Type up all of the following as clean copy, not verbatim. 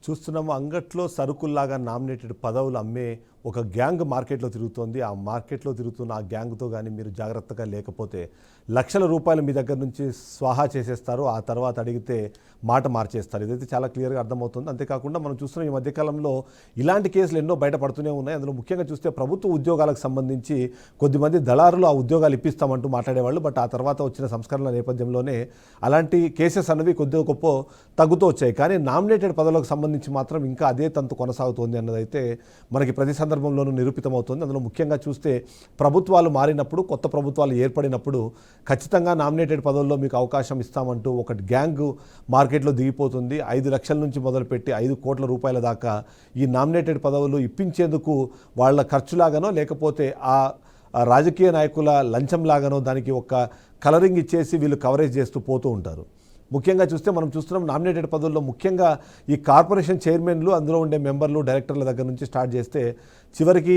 చూస్తున్నాము అంగట్లో సరుకుల్లాగా నామినేటెడ్ పదవులు అమ్మే ఒక గ్యాంగ్ మార్కెట్లో తిరుగుతోంది. ఆ మార్కెట్లో తిరుగుతున్న ఆ గ్యాంగ్తో కానీ మీరు జాగ్రత్తగా లేకపోతే లక్షల రూపాయలు మీ దగ్గర నుంచి స్వాహా చేసేస్తారు. ఆ తర్వాత అడిగితే మాట మార్చేస్తారు. ఇదైతే చాలా క్లియర్గా అర్థమవుతుంది. అంతేకాకుండా మనం చూస్తున్న ఈ మధ్యకాలంలో ఇలాంటి కేసులు ఎన్నో బయటపడుతూనే ఉన్నాయి. అందులో ముఖ్యంగా చూస్తే ప్రభుత్వ ఉద్యోగాలకు సంబంధించి కొద్దిమంది దళారులు ఆ ఉద్యోగాలు ఇప్పిస్తామంటూ మాట్లాడేవాళ్ళు. బట్ ఆ తర్వాత వచ్చిన సంస్కరణల నేపథ్యంలోనే అలాంటి కేసెస్ అన్నవి కొద్దిగా గొప్ప తగ్గుతూ వచ్చాయి. కానీ నామినేటెడ్ పదవులకు సంబంధించి మాత్రం ఇంకా అదే తంతు కొనసాగుతోంది అన్నదైతే మనకి ప్రతి సందర్భంలోనూ నిరూపితమవుతుంది. అందులో ముఖ్యంగా చూస్తే ప్రభుత్వాలు మారినప్పుడు, కొత్త ప్రభుత్వాలు ఏర్పడినప్పుడు ఖచ్చితంగా నామినేటెడ్ పదవుల్లో మీకు అవకాశం ఇస్తామంటూ ఒక గ్యాంగ్ మార్కెట్లో దిగిపోతుంది. 5 లక్షల నుంచి మొదలుపెట్టి 5 కోట్ల రూపాయల దాకా ఈ నామినేటెడ్ పదవులు ఇప్పించేందుకు వాళ్ళ ఖర్చులాగానో లేకపోతే ఆ రాజకీయ నాయకుల లంచంలాగానో దానికి ఒక కలరింగ్ ఇచ్చేసి వీళ్ళు కవరేజ్ చేస్తూ పోతూ ఉంటారు. ముఖ్యంగా చూస్తే మనం చూస్తున్నాం నామినేటెడ్ పదవుల్లో ముఖ్యంగా ఈ కార్పొరేషన్ చైర్మన్లు, అందులో ఉండే మెంబర్లు, డైరెక్టర్ల దగ్గర నుంచి స్టార్ట్ చేస్తే చివరికి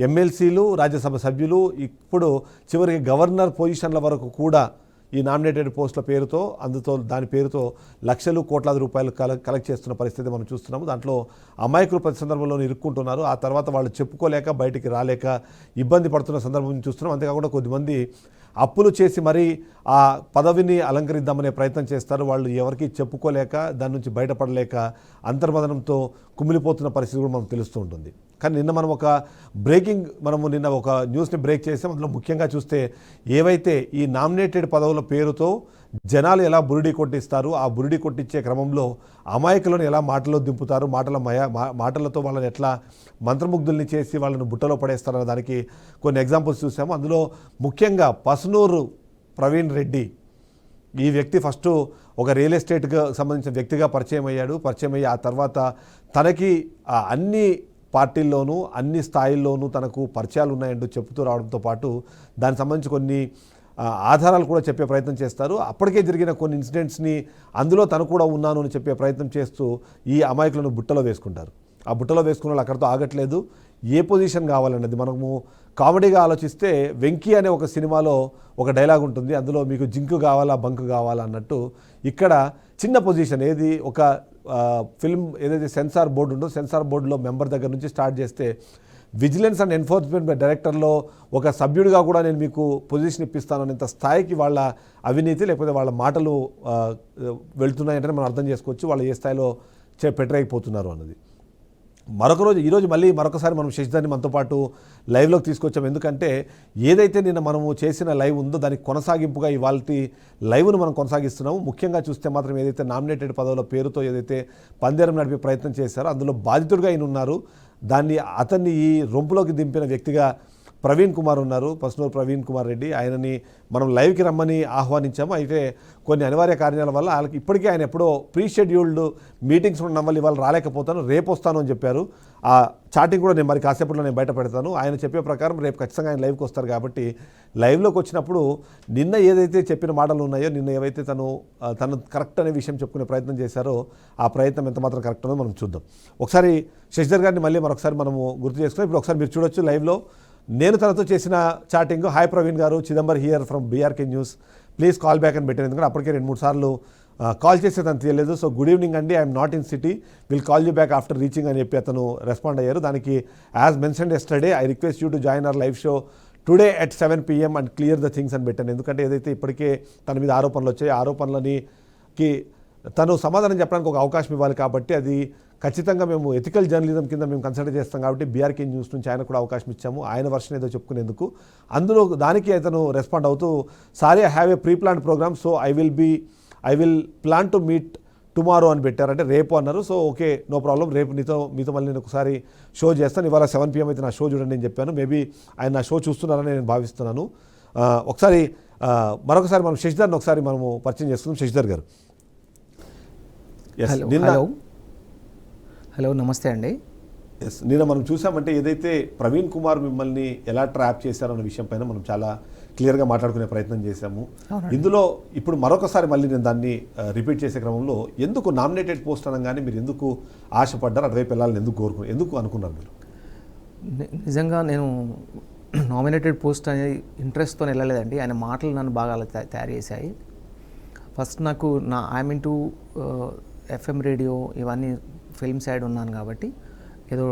ఎమ్మెల్సీలు, రాజ్యసభ సభ్యులు, ఇప్పుడు చివరికి గవర్నర్ పొజిషన్ల వరకు కూడా ఈ నామినేటెడ్ పోస్టుల పేరుతో దాని పేరుతో లక్షలు కోట్లాది రూపాయలు కలెక్ట్ చేస్తున్న పరిస్థితి మనం చూస్తున్నాము. దాంట్లో అమాయకులు ప్రతి సందర్భంలో ఇరుక్కుంటున్నారు. ఆ తర్వాత వాళ్ళు చెప్పుకోలేక బయటికి రాలేక ఇబ్బంది పడుతున్న సందర్భం చూస్తున్నాం. అంతేకాకుండా కొద్దిమంది అప్పులు చేసి మరీ ఆ పదవిని అలంకరిద్దామనే ప్రయత్నం చేస్తారు. వాళ్ళు ఎవరికి చెప్పుకోలేక దాని నుంచి బయటపడలేక అంతర్మదనంతో కుమిలిపోతున్న పరిస్థితి కూడా మనకు తెలుస్తూ ఉంటుంది. కానీ నిన్న నిన్న ఒక న్యూస్ని బ్రేక్ చేసాం. అందులో ముఖ్యంగా చూస్తే ఏవైతే ఈ నామినేటెడ్ పదవుల పేరుతో జనాలు ఎలా బురిడి కొట్టిస్తారు, ఆ బురిడి కొట్టించే క్రమంలో అమాయకులను ఎలా మాటలో దింపుతారు, మాటలతో వాళ్ళని ఎట్లా మంత్రముగ్ధుల్ని చేసి వాళ్ళని బుట్టలో పడేస్తారన్న దానికి కొన్ని ఎగ్జాంపుల్స్ చూసాము. అందులో ముఖ్యంగా పసునూరు ప్రవీణ్ రెడ్డి ఈ వ్యక్తి ఫస్ట్ ఒక రియల్ ఎస్టేట్కి సంబంధించిన వ్యక్తిగా పరిచయం అయ్యి ఆ తర్వాత తనకి అన్ని పార్టీల్లోనూ అన్ని స్థాయిల్లోనూ తనకు పరిచయాలు ఉన్నాయంటూ చెప్తూ రావడంతో పాటు దానికి సంబంధించి కొన్ని ఆధారాలు కూడా చెప్పే ప్రయత్నం చేస్తారు. అప్పటికే జరిగిన కొన్ని ఇన్సిడెంట్స్ని అందులో తను కూడా ఉన్నాను అని చెప్పే ప్రయత్నం చేస్తూ ఈ అమాయకులను బుట్టలో వేసుకుంటారు. ఆ బుట్టలో వేసుకున్న వాళ్ళు అక్కడితో ఆగట్లేదు. ఏ పొజిషన్ కావాలన్నది మనము కామెడీగా ఆలోచిస్తే వెంకీ అనే ఒక సినిమాలో ఒక డైలాగ్ ఉంటుంది. అందులో మీకు జింకు కావాలా బంకు కావాలా అన్నట్టు ఇక్కడ చిన్న పొజిషన్ ఏది ఒక ఫిల్మ్ ఏదైతే సెన్సార్ బోర్డు ఉందో సెన్సార్ బోర్డులో మెంబర్ దగ్గర నుంచి స్టార్ట్ చేస్తే విజిలెన్స్ అండ్ ఎన్ఫోర్స్మెంట్ డైరెక్టర్లో ఒక సభ్యుడిగా కూడా నేను మీకు పొజిషన్ ఇప్పిస్తాను అనేంత స్థాయికి వాళ్ళ అవినీతి లేకపోతే వాళ్ళ మాటలు వెళ్తున్నాయంటే మనం అర్థం చేసుకోవచ్చు వాళ్ళు ఏ స్థాయిలో పెట్టరైపోతున్నారు అన్నది. ఈరోజు మరొకసారి మనం శశిధర్ని మనతో పాటు లైవ్లోకి తీసుకొచ్చాం. ఎందుకంటే ఏదైతే నిన్న మనము చేసిన లైవ్ ఉందో దానికి కొనసాగింపుగా ఇవాళ లైవ్ను మనం కొనసాగిస్తున్నాము. ముఖ్యంగా చూస్తే మాత్రం ఏదైతే నామినేటెడ్ పదవుల పేరుతో ఏదైతే పందేరం నడిపే ప్రయత్నం చేశారో అందులో బాధితుడిగా ఆయన ఉన్నారు. అతన్ని ఈ రొంపులోకి దింపిన వ్యక్తిగా ప్రవీణ్ కుమార్ ఉన్నారు, పసునూరు ప్రవీణ్ కుమార్ రెడ్డి. ఆయనని మనం లైవ్కి రమ్మని ఆహ్వానించాము. అయితే కొన్ని అనివార్య కారణాల వల్ల వాళ్ళకి ఇప్పటికే ఆయన ఎప్పుడో ప్రీ షెడ్యూల్డ్ మీటింగ్స్ ఉండడం వల్ల ఇవాళ రాలేకపోతాను, రేపు వస్తాను అని చెప్పారు. ఆ చాటింగ్ కూడా నేను కాసేపట్లో నేను బయట పెడతాను. ఆయన చెప్పే ప్రకారం రేపు ఖచ్చితంగా ఆయన లైవ్కి వస్తారు. కాబట్టి లైవ్లోకి వచ్చినప్పుడు నిన్న ఏదైతే చెప్పిన మాటలు ఉన్నాయో, నిన్న ఏవైతే తను కరెక్ట్ అనే విషయం చెప్పుకునే ప్రయత్నం చేశారో ఆ ప్రయత్నం ఎంత మాత్రం కరెక్ట్ అన్నది మనం చూద్దాం. ఒకసారి శశిధర్ గారిని మరొకసారి మనము గుర్తు చేసుకుని ఇప్పుడు ఒకసారి మీరు చూడొచ్చు లైవ్లో నేను తనతో చేసిన చాటింగ్. హాయ్ ప్రవీణ్ గారు, Chidambar here from BRK news, please call back అని పెట్టాను. ఎందుకంటే అప్పటికే 2-3 సార్లు కాల్ చేస్తే తను తీయలేదు. సో గుడ్ ఈవినింగ్ అండి, I'm not in city, will call you back after reaching అని చెప్పి అతను రెస్పాండ్ అయ్యారు. దానికి as mentioned yesterday I request you to join our live show today at 7 PM and clear the things అని పెట్టాను. ఎందుకంటే ఏదైతే ఇప్పటికే తన మీద ఆరోపణలు వచ్చాయి, ఆరోపణలకి తను సమాధానం చెప్పడానికి ఒక అవకాశం ఇవ్వాలి. కాబట్టి అది ఖచ్చితంగా మేము ఎథికల్ జర్నలిజం కింద మేము కన్సిడర్ చేస్తాం. కాబట్టి బీఆర్కే న్యూస్ నుంచి ఆయన కూడా అవకాశం ఇచ్చాము, ఆయన వర్షన్ ఏదో చెప్పుకునేందుకు. అందులో దానికి అతను రెస్పాండ్ అవుతూ sorry I have a pre plan programme, so I will plan to meet tomorrow అని పెట్టారంటే రేపు అన్నారు. సో ఓకే, నో ప్రాబ్లం, రేపు మీతో మళ్ళీ నేను ఒకసారి షో చేస్తాను. ఇవాళ 7 PM అయితే నా షో చూడండి నేను చెప్పాను. మేబీ ఆయన నా షో చూస్తున్నారని నేను భావిస్తున్నాను. మరొకసారి మనం శశిధర్ని ఒకసారి మనము పరిచయం చేసుకుందాం. శశిధర్ గారు, హలో నమస్తే అండి. నిన్న మనం చూసామంటే ఏదైతే ప్రవీణ్ కుమార్ మిమ్మల్ని ఎలా ట్రాప్ చేశారన్న విషయం పైన మనం చాలా క్లియర్గా మాట్లాడుకునే ప్రయత్నం చేశాము. ఇందులో ఇప్పుడు మరొకసారి మళ్ళీ నేను దాన్ని రిపీట్ చేసే క్రమంలో ఎందుకు నామినేటెడ్ పోస్ట్ అనగానే మీరు ఎందుకు ఆశపడ్డారు, అటువైపు వెళ్ళాలని ఎందుకు అనుకున్నారు మీరు? నిజంగా నేను నామినేటెడ్ పోస్ట్ అనేది ఇంట్రెస్ట్తో వెళ్ళలేదండి. ఆయన మాటలు నన్ను బాగా తయారు చేశాయి. ఫస్ట్ నాకు ఐఎమ్ ఇంటూ FM రేడియో ఇవన్నీ ఫిల్మ్ సైడ్ ఉన్నాను కాబట్టి ఏదో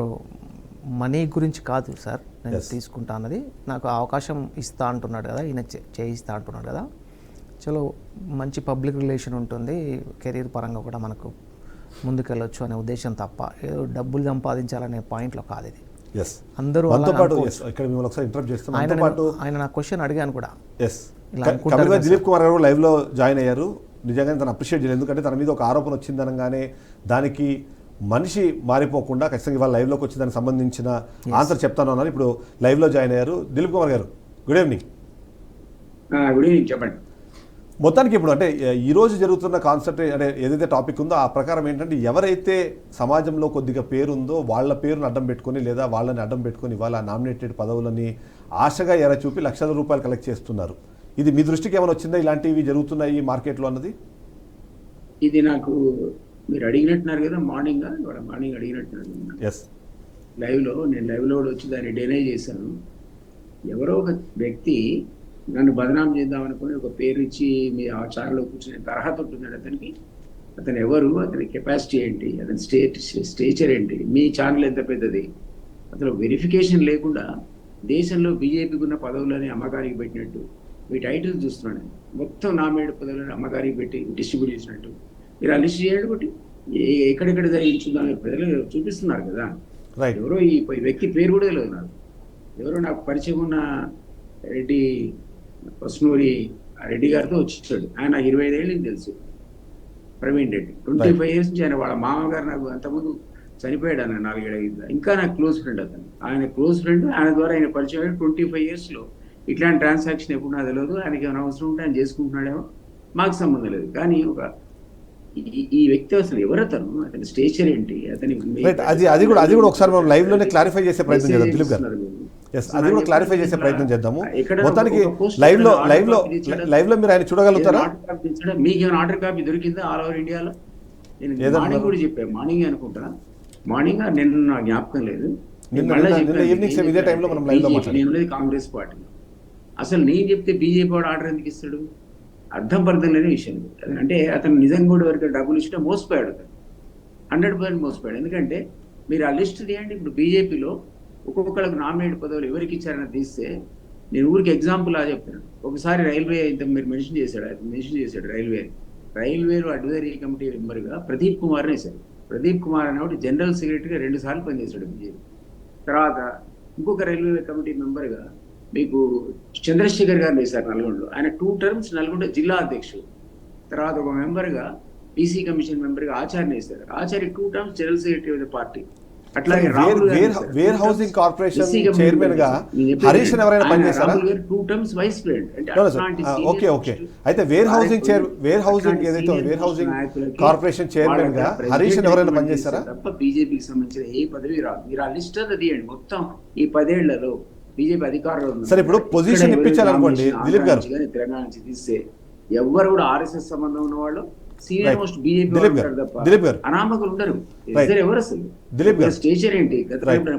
మనీ గురించి కాదు సార్ నేను Yes. తీసుకుంటా అన్నది, నాకు అవకాశం ఇస్తా అంటున్నాడు కదా, ఈయన చేయిస్తా అంటున్నాడు కదా, చలో మంచి పబ్లిక్ రిలేషన్ ఉంటుంది, కెరీర్ పరంగా కూడా మనకు ముందుకెళ్ళొచ్చు అనే ఉద్దేశం తప్ప ఏదో డబ్బులు సంపాదించాలనే పాయింట్లో కాదు ఇది. ఎస్ అందరూ మనతో అలా పాటు అనుకోవచ్చు. yes, ఇక్కడ మిమ్మల్ని ఒకసారి ఇంటరప్ట్ చేస్తాం. ఆయన మనతో పాటు ఆయన నా క్వశ్చన్ అడిగాను కూడా, ఎస్ ఇలా అనుకుంటారు కమిల్గా కదా దిలీప్ కుమార్ గారు లైవ్లో జాయిన్ అయ్యారు. నిజంగానే తను అప్రిషియేట్ చేయలేదు, ఎందుకంటే తన మీద ఒక ఆరోపణ వచ్చిందనగానే దానికి మనిషి మారిపోకుండా ఖచ్చితంగా ఇవాళ లైవ్లోకి వచ్చి దానికి సంబంధించిన ఆన్సర్ చెప్తాను అన్నారు. ఇప్పుడు లైవ్లో జాయిన్ అయ్యారు. దిలీప్ కుమార్ గారు గుడ్ ఈవినింగ్. గుడ్ ఈవినింగ్, చెప్పండి. మొత్తానికి ఇప్పుడు అంటే ఈ రోజు జరుగుతున్న కాన్సెప్ట్ అంటే ఏదైతే టాపిక్ ఉందో ఆ ప్రకారం ఏంటంటే ఎవరైతే సమాజంలో కొద్దిగా పేరుందో వాళ్ళ పేరును అడ్డం పెట్టుకొని లేదా వాళ్ళని అడ్డం పెట్టుకొని వాళ్ళ నామినేటెడ్ పదవులని ఆశగా ఎర చూపి లక్షల రూపాయలు కలెక్ట్ చేస్తున్నారు. ఇది మీ దృష్టికి ఏమైనా వచ్చిందా, ఇలాంటివి జరుగుతున్నాయి మార్కెట్లో అన్నది? ఇది నాకు మీరు అడిగినట్టున్నారు కదా, మార్నింగ్ అడిగినట్టున్నారు ఎస్ లైవ్లో. నేను లైవ్లో కూడా వచ్చి దాన్ని డినై చేశాను. ఎవరో ఒక వ్యక్తి నన్ను బదనాం చేద్దాం అనుకుని ఒక పేరు ఇచ్చి మీ ఆ చారులో కూర్చునే అర్హత ఉంటుందండి అతనికి. అతను ఎవరు, అతని కెపాసిటీ ఏంటి, అతని స్టేచర్ ఏంటి, మీ ఛానల్ ఎంత పెద్దది, అతను వెరిఫికేషన్ లేకుండా దేశంలో బీజేపీకి ఉన్న పదవులని అమ్మకానికి పెట్టినట్టు మీ టైటిల్ చూస్తున్నాను. మొత్తం నామినేటెడ్ పదవులను అమ్మకానికి పెట్టి డిస్ట్రిబ్యూట్ చేసినట్టు మీరు ఆ లిస్ట్ చేయండి. ఒకటి ఎక్కడెక్కడ జరిగించుందని ప్రజలు చూపిస్తున్నారు కదా. రైట్. ఎవరో ఈ వ్యక్తి పేరు కూడా తెలియదు నాకు. ఎవరో నాకు పరిచయం ఉన్న రెడ్డి పసునూరి రెడ్డి గారితో వచ్చాడు. ఆయన 25 ఏళ్ళు తెలుసు, ప్రవీణ్ రెడ్డి. 25 ఇయర్స్ నుంచి ఆయన వాళ్ళ మామగారు నాకు అంతకుముందు చనిపోయాడు అన్న 4 ఏళ్ళ. ఇంకా నాకు క్లోజ్ ఫ్రెండ్ అతను. ఆయన క్లోజ్ ఫ్రెండ్, ఆయన ద్వారా ఆయన పరిచయం 25 ఇయర్స్లో ఇట్లాంటి ట్రాన్సాక్షన్ ఎప్పుడు నాకు తెలియదు. ఆయనకి ఏమైనా అవసరం ఉంటే ఆయన చేసుకుంటున్నాడేమో, మాకు సంబంధం లేదు. కానీ ఒక ఈ వ్యక్తి అసలు ఎవరతను, అతని స్టేచర్ ఏంటి, అతని అది కూడా ఒకసారి మనం లైవ్ లోనే క్లారిఫై చేసే ప్రయత్నం చేద్దాం దిలీప్ గారు. ఎస్, అది కూడా క్లారిఫై చేసే ప్రయత్నం చేద్దాము. మొత్తానికి లైవ్ లో మీరు ఆయన చూడగలుగుతారా? మీకు ఏమైనా ఆర్డర్ కాపీ దొరికిందా ఆల్ ఓవర్ ఇండియాలో? నేను మార్నింగ్ కూడా చెప్పాను, మార్నింగ్ అనుకుంటా, మార్నింగ్ నిన్న నా జ్ఞాపకం లేదు. ఈవినింగ్ ఇదే టైంలో మనం లైవ్ లో మాట్లాడాం. నేను కాంగ్రెస్ పార్టీ. అసలు నేను చెప్తే బీజేపీ వాడు ఆర్డర్ ఎందుకు ఇస్తాడు? అర్థం పర్థం లేని విషయం. అంటే అతను నిజంగా కూడా వరకు డబ్బులు ఇచ్చినా మోసపోయాడు. అతను 100% మోసపోయాడు. ఎందుకంటే మీరు ఆ లిస్ట్ తీయండి. ఇప్పుడు బీజేపీలో ఒక్కొక్కళ్ళకు నామినేట్ పదవులు ఎవరికి ఇచ్చారని తీస్తే, నేను ఊరికి ఎగ్జాంపుల్ ఆ చెప్తాను. ఒకసారి రైల్వే ఇంత మీరు మెన్షన్ చేశాడు రైల్వేలో అడ్వైజరీ కమిటీ మెంబర్గా ప్రదీప్ కుమార్ వేశారు. ప్రదీప్ కుమార్ అనేవాడు జనరల్ సెక్రటరీగా 2 సార్లు పనిచేశాడు బీజేపీ. తర్వాత ఇంకొక రైల్వే కమిటీ మెంబర్గా మీకు చంద్రశేఖర్ గారిని వేశారు నల్గొండలో. ఆయన 2 టర్మ్స్ నల్గొండ జిల్లా అధ్యక్షుడు. తర్వాత ఒక మెంబర్గా బీసీ కమిషన్ మెంబర్గా ఆచార్యని వేశారు. ఆచార్య 2 terms general secretary of the party. అట్లాగే వేర్ హౌసింగ్ కార్పొరేషన్ చైర్మన్ గా హరీష్ ఎవరైనా పనిచేస్తారా? 2 టర్మ్స్ వైస్ ప్రెసిడెంట్. ఓకే అయితే వేర్ హౌసింగ్ ఏదైతే వేర్ హౌసింగ్ కార్పొరేషన్ చైర్మన్ గా హరీష్ ఎవరైనా పనిచేస్తారా? తప్ప బీజేపీకి సంబంధించిన ఏ పదవి రాదు. మీరు ఆ లిస్ట్ అంతా తీయండి. మొత్తం ఈ 10 ఏళ్లలో బీజేపీ అధికారంలో ఉంది. సరే, ఇప్పుడు పొజిషన్ ఇప్పించాలనుకోండి దిలీప్ గారు, తెలంగాణ నుంచి తీస్తే ఎవరు కూడా ఆర్ఎస్ఎస్ సంబంధం ఉన్న వాళ్ళు సీనియర్ మోస్ట్ బీజేపీ దిలీప్ గారు అనామకులు ఉండరు. ఎవరు అసలు దిలీప్ గారు స్టేచర్ ఏంటి?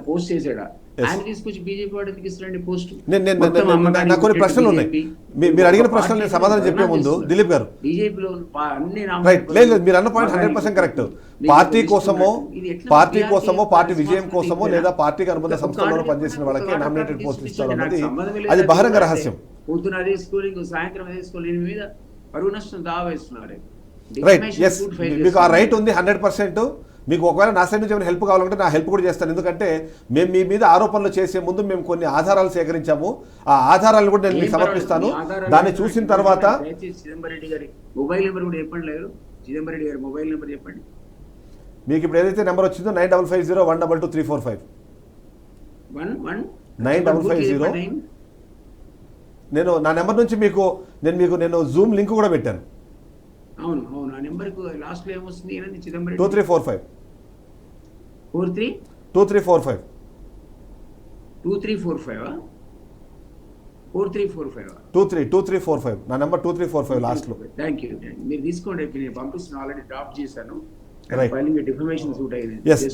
పోస్ట్ చేసాడా? ఆయన తీసుకొచ్చి బీజేపీ వాడు ఎందుకు ఇస్తారండి పోస్ట్? నాకు కొన్ని ప్రశ్నలు ఉన్నాయి. మీరు అడిగిన ప్రశ్నలు నేను సమాధానం చెప్పే ముందు దిలీప్ గారు, బీజేపీలో అన్ని లేదు మీరు అన్న పాయింట్ 100% కరెక్ట్. పార్టీ కోసమో పార్టీ విజయం కోసమో లేదా పార్టీకి అనుబంధ సంస్థలలో పనిచేసిన వాళ్ళకి నామినేటెడ్ పోస్టులు ఇస్తారు అన్నది అది బహిరంగ రహస్యం. పొద్దున అదే స్కూలింగ్, సాయంత్రం అదే స్కూలింగ్ మీద పరువు నష్టం దావా వేస్తున్నారు. రైట్, ఎస్, మీకు ఆ రైట్ ఉంది 100%. మీకు ఒకవేళ నా సైడ్ నుంచి ఏమైనా హెల్ప్ కావాలంటే నా హెల్ప్ కూడా చేస్తాను. ఎందుకంటే మేము మీ మీద ఆరోపణలు చేసే ముందు మేము కొన్ని ఆధారాలు సేకరించాము. ఆ ఆధారాలను కూడా నేను మీకు సమర్పిస్తాను. దాన్ని చూసిన తర్వాత చిదంబరెడ్డి గారి మొబైల్ నెంబర్ కూడా చెప్పండి. లేదు, చిదంబరెడ్డి గారి మొబైల్ నెంబర్ చెప్పండి. మీకు ఇప్పుడు ఏదైతే నెంబర్ వచ్చిందో 9550122345 9550. నేను నా నెంబర్ నుంచి నేను జూమ్ లింక్ కూడా పెట్టాను. అవును, ఆ నెంబర్కు లాస్ట్లో ఏమొస్తుంది? చిదంబరెడ్డి 2345 43 2345 2345 4345 2345 నా నెంబర్ 2345 లాస్ట్ లో. Thank you. మీరు తీసుకోండి, నేను పంపిస్తున్నాను. ఆల్రెడీ డ్రాప్ చేశాను.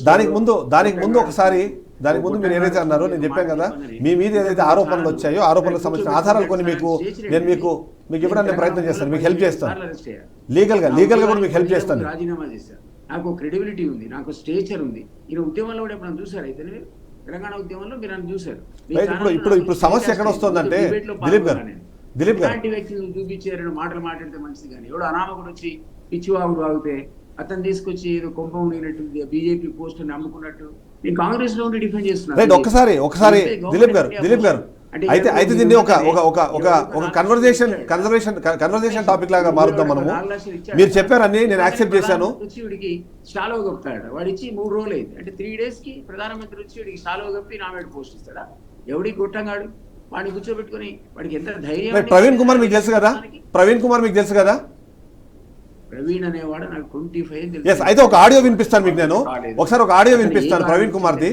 దానికి ముందు ఒకసారి మీరు ఏదైతే అన్నారో నేను చెప్పాను కదా, మీ మీద ఏదైతే ఆరోపణలు వచ్చాయో ఆరోపణలకు సంబంధించిన ఆధారాలు కొన్ని మీకు ఇవ్వడానికి ప్రయత్నం చేస్తాను, మీకు హెల్ప్ చేస్తాను. లీగల్ గా కూడా మీకు హెల్ప్ చేస్తాను. రాజీనామా చేశాను. నాకు క్రెడిబిలిటీ ఉంది, నాకు స్టేచర్ ఉంది. ఈయన ఉద్యమంలో కూడా ఎప్పుడు చూసారు అయితే మీరు తెలంగాణ ఉద్యమంలో మీరు నన్ను చూసారు. ఇప్పుడు సమస్య ఎక్కడ వస్తుందంటే దిలీప్ గారు ఇలాంటి వ్యక్తిని చూపించారని మాటలు మాట్లాడితే మంచిది, కానీ ఎవడో అనామకుడు వచ్చి పిచ్చివాగుడు వాగితే అతను తీసుకొచ్చి ఏదో కొంప ఉండినట్టు బీజేపీ పోస్ట్ నమ్ముకున్నట్టు నేను కాంగ్రెస్ లో ఉండి డిఫెండ్ చేస్తున్నాను. ఒకసారి దిలీప్ గారు అయితే దీన్ని ఒక కన్వర్జేషన్ టాపిక్ లాగా మారుద్దాం మనము. మీరు చెప్పారని నేను యాక్సెప్ట్ చేశాను. వీడికి షాలో కప్తాడు, వాడు ఇచ్చి 3 రోజులు అయింది అంటే 3 days కి ప్రధానమంత్రి వచ్చి వీడికి షాలో కప్పి నామినేట్ పోస్ట్ ఇస్తాడా? ఎవడికి కొట్టంగాడు వాడిని కూర్చోబెట్టుకుని వాడికి ఎంత ధైర్యం. ప్రవీణ్ కుమార్ మీకు తెలుసు కదా. ప్రవీణ్ అనేవాడు నాకు 25 అయితే ఒక ఆడియో వినిపిస్తాను మీకు, నేను ఒకసారి ఒక ఆడియో వినిపిస్తాను ప్రవీణ్ కుమార్ది.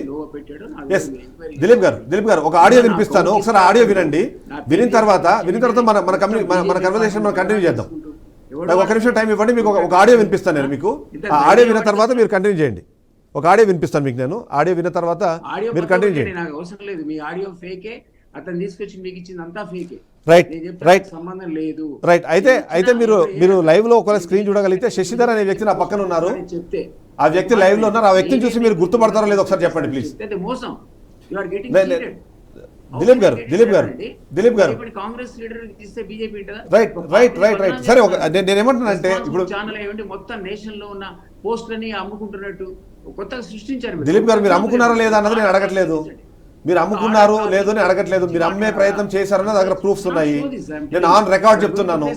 దిలీప్ గారు ఒక ఆడియో వినిపిస్తాను, ఒకసారి ఆడియో వినండి. వినిన తర్వాత మన కన్వర్సేషన్ మనం కంటిన్యూ చేద్దాం. ఒక నిమిషం టైం ఇవ్వండి, మీకు ఒక ఆడియో వినిపిస్తాను నేను మీకు. ఆ ఆడియో విన్న తర్వాత మీరు కంటిన్యూ చేయండి. ఒక ఆడియో వినిపిస్తాను మీకు నేను, ఆడియో విన్న తర్వాత మీరు కంటిన్యూ చేయండి. నాకు అవసరం లేదు, మీ ఆడియో ఫేకే, అతను తీసుకొచ్చి మీకు ఇచ్చింది అంతా ఫేకే. రైట్ సంబంధం లేదు. రైట్ అయితే మీరు లైవ్ లో ఒక స్క్రీన్ చూడగలిగితే శశిధర్ అనే వ్యక్తి నా పక్కన ఉన్నారు. చెప్తే ఆ వ్యక్తి లైవ్ లో ఉన్నారు. ఆ వ్యక్తిని చూసి మీరు గుర్తుపడతారో లేదో ఒకసారి చెప్పండి ప్లీజ్. మోసం. దిలీప్ గారు కాంగ్రెస్ లీడర్ ఇస్తే బీజేపీ రైట్ సరే. నేను ఏమంటున్నానంటే ఇప్పుడు ఛానల్ ఏమంటే మొత్తం నేషన్ లో ఉన్న పోస్టులని అమ్ముకుంటున్నట్టు కొత్తగా సృష్టించారు. దిలీప్ గారు మీరు అమ్ముకున్నారా లేదా అన్నది నేను అడగట్లేదు. మీరు అమ్ముకున్నారు లేదో అని అడగట్లేదు. మీరు అమ్మే ప్రయత్నం చేశారన్న దగ్గర ప్రూఫ్స్ ఉన్నాయి. నేను ఆన్ రికార్డ్ చెప్తున్నాను.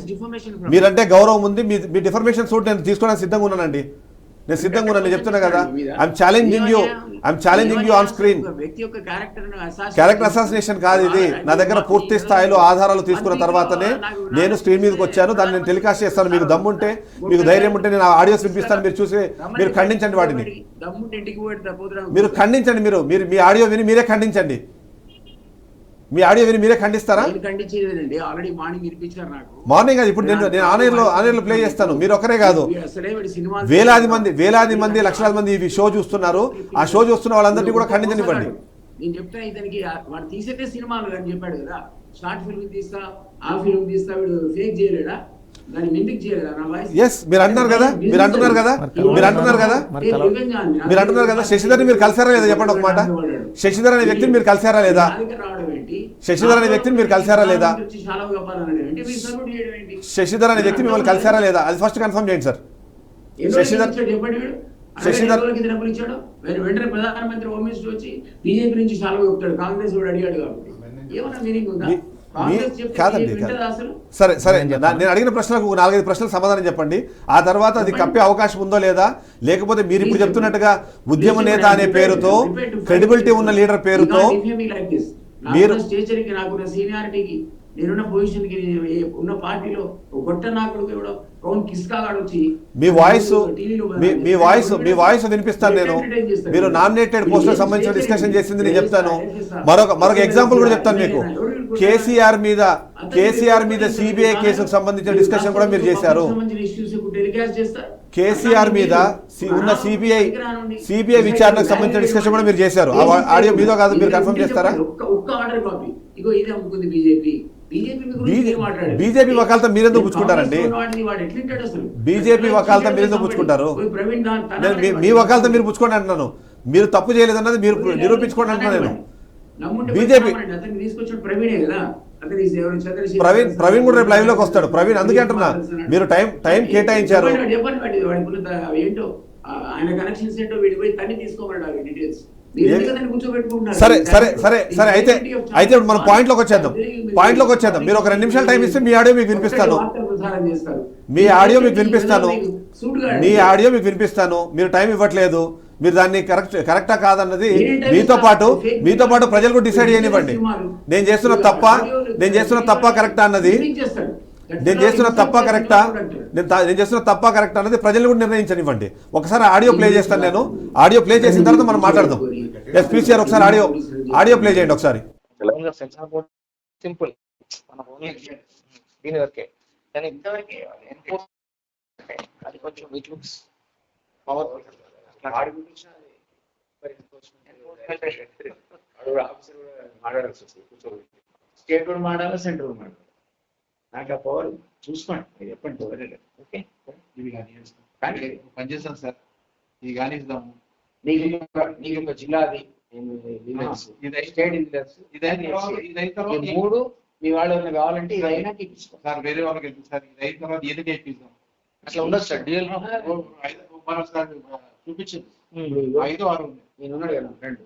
మీరంటే గౌరవం ఉంది. మీ డిఫర్మేషన్ సూట్ నేను తీసుకోవడానికి సిద్ధంగా ఉన్నానండి. నేను సిద్ధంగా ఉన్నాను చెప్తున్నా కదా. I'm challenging you on screen. Character assassination కాదు ఇది. నా దగ్గర పూర్తి స్థాయిలో ఆధారాలు తీసుకున్న తర్వాతనే నేను స్క్రీన్ మీదకి వచ్చాను. దాన్ని నేను టెలికాస్ట్ చేస్తాను. మీకు దమ్ముంటే, మీకు ధైర్యం ఉంటే నేను ఆడియోస్ వినిపిస్తాను. మీరు చూసి మీరు ఖండించండి వాటిని. మీరు ఖండించండి. మీరు మీ ఆడియో విని మీరే ఖండించండి. మీ ఆడియో విని మీరే ఖండిస్తారా? మార్నింగ్ అది ఇప్పుడు నేను ఆన్లైన్లో ప్లే చేస్తాను. మీరు ఒక్కరే కాదు, వేలాది మంది లక్షలాది మంది ఈ షో చూస్తున్నారు. ఆ షో చూస్తున్న వాళ్ళందరినీ కూడా ఖండించనివ్వండి. నేను చెప్తా ఇతనికి వాడు తీసేటే సినిమాలు అని చెప్పాడు కదా, షార్ట్ ఫిల్మ్ తీస్తా, ఆ ఫిల్మ్ తీస్తా, వీడు ఫేక్ చేయలేడా? మీరు అంటున్నారు కదా శశిధర్ మీరు కలిసారా లేదా చెప్పండి ఒక మాట. శశిధర్ అనే వ్యక్తిని మీరు కలిసారా లేదా? శశిధర్ అనే వ్యక్తిని మీరు కలిసారా లేదా? శశిధర్ అనే వ్యక్తి మిమ్మల్ని కలిసారా లేదా? అది ఫస్ట్ కన్ఫర్మ్ చేయండి సార్. శశిధర్ వెంటనే ప్రధానమంత్రి హోమ్ మినిస్టర్ వచ్చి బీజేపీ నుంచి చాలా చెప్తాడు, కాంగ్రెస్ కూడా అడిగాడు కాబట్టి ఏమన్నా మీనింగ్ ఉందా? కాదండి సరే నేను అడిగిన ప్రశ్నలకు 4-5 ప్రశ్నలకు సమాధానం చెప్పండి. ఆ తర్వాత అది కప్పే అవకాశం ఉందో లేదా, లేకపోతే మీరు ఇప్పుడు చెప్తున్నట్టుగా ఉద్యమ నేత అనే పేరుతో, క్రెడిబిలిటీ ఉన్న లీడర్ పేరుతో మీరు నాకున్న సీనియారిటీకి, నేనున్న పొజిషన్ కి, ఉన్న పార్టీలో గొట్ట నాకుడు కూడా మీ వాయిస్ వినిపిస్తాను నేను. మీరు నామినేటెడ్ పోస్టులకు సంబంధించిన డిస్కషన్ చేసింది నేను చెప్తాను. మరొక ఎగ్జాంపుల్ కూడా చెప్తాను మీకు. కేసీఆర్ మీద సిబిఐ కేసుకు సంబంధించిన డిస్కషన్ కూడా మీరు చేశారు. కేసీఆర్ మీద ఉన్న సిబిఐ విచారణకు సంబంధించిన డిస్కషన్ కూడా మీరు చేశారు. ఆడియో మీదో కాదు, మీరు కన్ఫర్మ్ చేస్తారా? బీజేపీ వకాలతో మీరెందుకు పుచ్చుకుంటారండి? బీజేపీ వకాలతో మీరెందుకు పుచ్చుకుంటారు? మీ వకాలతో మీరు పుచ్చుకోండి అంటున్నాను. మీరు తప్పు చేయలేదన్నది మీరు నిరూపించుకోండి అంటున్నాను నేను. బీజేపీ ప్రవీణ్ కూడా రేపు లైవ్ లోకి వస్తాడు. ప్రవీణ్ అందుకే అంటున్నా, మీరు టైం కేటాయించారు. సరే అయితే మనం పాయింట్లోకి వచ్చేద్దాం. మీరు ఒక 2 నిమిషాలు టైం ఇస్తే మీ ఆడియో మీకు వినిపిస్తాను. మీరు టైం ఇవ్వట్లేదు. మీరు దాన్ని కరెక్టా కాదన్నది మీతో పాటు ప్రజలు కూడా డిసైడ్ చేయనివ్వండి. నేను చేస్తున్న తప్ప కరెక్టా అన్నది నేను చేస్తున్న తప్ప కరెక్టా అన్నది ప్రజలు కూడా నిర్ణయించనివ్వండి. ఒకసారి ఆడియో ప్లే చేస్తాను నేను. ఆడియో ప్లే చేసిన తర్వాత మనం మాట్లాడదాం. ఎస్పీసీఆర్ ఒకసారి ఆడియో ప్లే చేయండి ఒకసారి. సింపుల్ దీని వరకే, కానీ ఇంతవరకే అది కొంచెం ఇట్ లుక్స్ పవర్ఫుల్. స్టేట్ కూడా మాడాలా, సెంట్రల్ కూడా మాడాలి. నాకు ఆ పవర్ చూసుకోండి, మీరు చెప్పండి. ఓకే కానీ పనిచేస్తాను సార్. ఇది కానిద్దాము. నీకు ఒక జిల్లాది స్టేట్ ఇంజనీర్స్ ఇదైన తర్వాత ఈ మూడు మీ వాళ్ళు ఏమైనా కావాలంటే ఇది అయినా ఇప్పించుకో. సార్ వేరే వాళ్ళకి వెళ్తుంది సార్. ఇది అయిన తర్వాత ఏది చేయిద్దాం. అట్లా ఉండదు సార్ డిఎల్. మనం సార్ చూపించింది 5, 6 ఉంది. నేను ఉన్నాడు కదా ఫ్రెండ్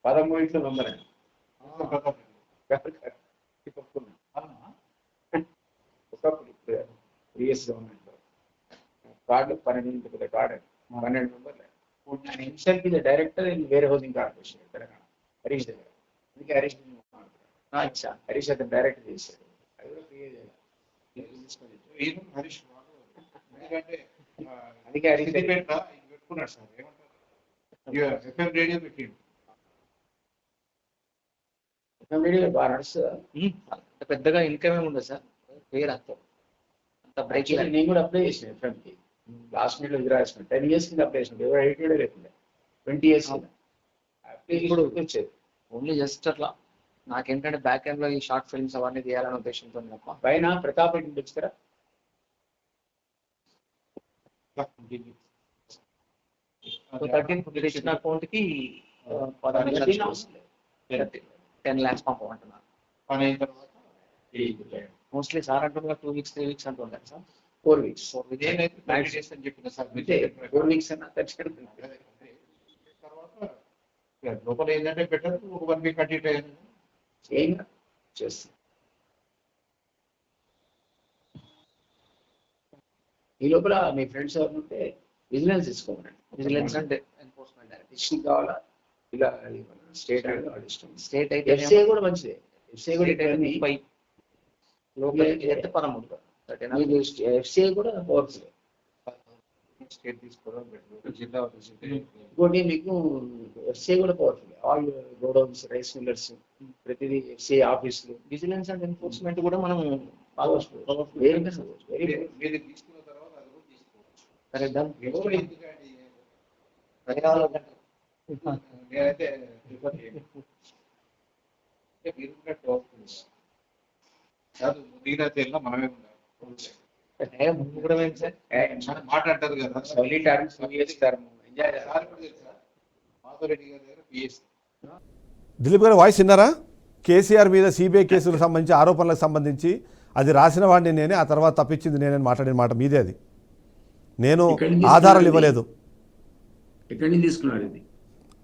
13 నంబర్ అండి ఒకప్పుడు ప్రీవియస్ గవర్నమెంట్ కార్డు 12 కార్డు 12 మెంబర్లు. ఆయన himself is director in where housing corporation Telangana Harish దగ్గర. అందుకే హరీష్ అతను డైరెక్టర్ చేశాడు. అది కూడా ఫ్రీ ఈయన హరీష్ బాబు. ఎందుకంటే అందుకే హరీష్ సిద్దిపేట ఇది పెట్టుకున్నాడు సార్. ఏమంటారు ఎఫ్ఎం రేడియో పెట్టిండు. బాగా నడుస్తుంది. అంత పెద్దగా ఇన్కమ్ ఏమి ఉండదు సార్. పేరు అంత బ్రేక్. నేను కూడా అప్లై చేసిన ఎఫ్ఎంకి లాస్ట్ మినిట్ లో రాసిన 10 years కింద అప్లై చేసిన. ఎవరు ఎయిట్ లేకుండా 20 years ఇప్పుడు వచ్చేది. ఓన్లీ జస్ట్ అట్లా నాకేంటంటే బ్యాక్ ఎండ్ లో ఈ షార్ట్ ఫిల్మ్స్ అవన్నీ తీయాలనే ఉద్దేశంతో తప్ప. పైన ప్రతాప్ రెడ్డి వచ్చారా 13 ఇచ్చిన అకౌంట్ కి 10 lakhs పంపమంటున్నారు. పని అయిన తర్వాత మోస్ట్లీ సార్ అంటున్నారు 2 weeks 3 weeks అంటున్నారు సార్. 4 weeks నేనైతే 30 days అని చెప్పిన సార్. అంటే 4 weeks అన్నా ఖచ్చితంగా తర్వాత లోపల ఏంటంటే బెటర్ ఒక 1 week అటు ఇటు అయ్యింది. ఏం చేస్తాం. ఈ లోపల మీ ఫ్రెండ్స్ ఎవరు ఉంటే విజిలెన్స్ తీసుకోమనండి. విజిలెన్స్ అంటే ఎన్ఫోర్స్మెంట్ డైరెక్టర్ డిస్ట్రిక్ట్ కావాలా ఇలా స్టేట్ అనేది వాళ్ళ ఇష్టం. స్టేట్ అయితే ఎఫ్సీఐ కూడా మంచిదే. ఎఫ్సీఐ కూడా ఇవన్నీ 30 లోపలికి అయితే 13. ఎఫ్సీఐ కూడా పవర్ఫుల్. స్టేట్ తీసుకోవడం బెటర్. జిల్లా ఇంకోటి మీకు ఎఫ్సీఐ కూడా powerful. All godowns rice millers ప్రతిదీ ఎఫ్సీఐ ఆఫీసులు. విజిలెన్స్ అండ్ ఎన్ఫోర్స్మెంట్ కూడా మనం వెరీ మీరు తీసుకున్న తర్వాత అది కూడా తీసుకోవచ్చు. సరే డన్. ఎవరు ఎందుకంటే నేనైతే ప్రిఫర్ చేయను. మీరు కూడా టాప్ కాదు. నేనైతే వెళ్ళినా మనమే ఉండాలి. ముందు కూడా ఏంటి సార్ చాలా మాట అంటారు కదా. Only term 2 years term enjoy sir కూడా తెలుసా మాధవరెడ్డి గారి దగ్గర పిఎస్. దిలీప్ గారు వాయిస్ విన్నారా? కేసీఆర్ మీద సిబిఐ కేసులకు సంబంధించి ఆరోపణలకు సంబంధించి అది రాసిన వాడిని నేనే, ఆ తర్వాత తప్పించింది నేనే మాట్లాడిన మాట మీదే. అది నేను ఆధారాలు ఇవ్వలేదు. ఎక్కడి నుంచి తీసుకున్నారు ఇది?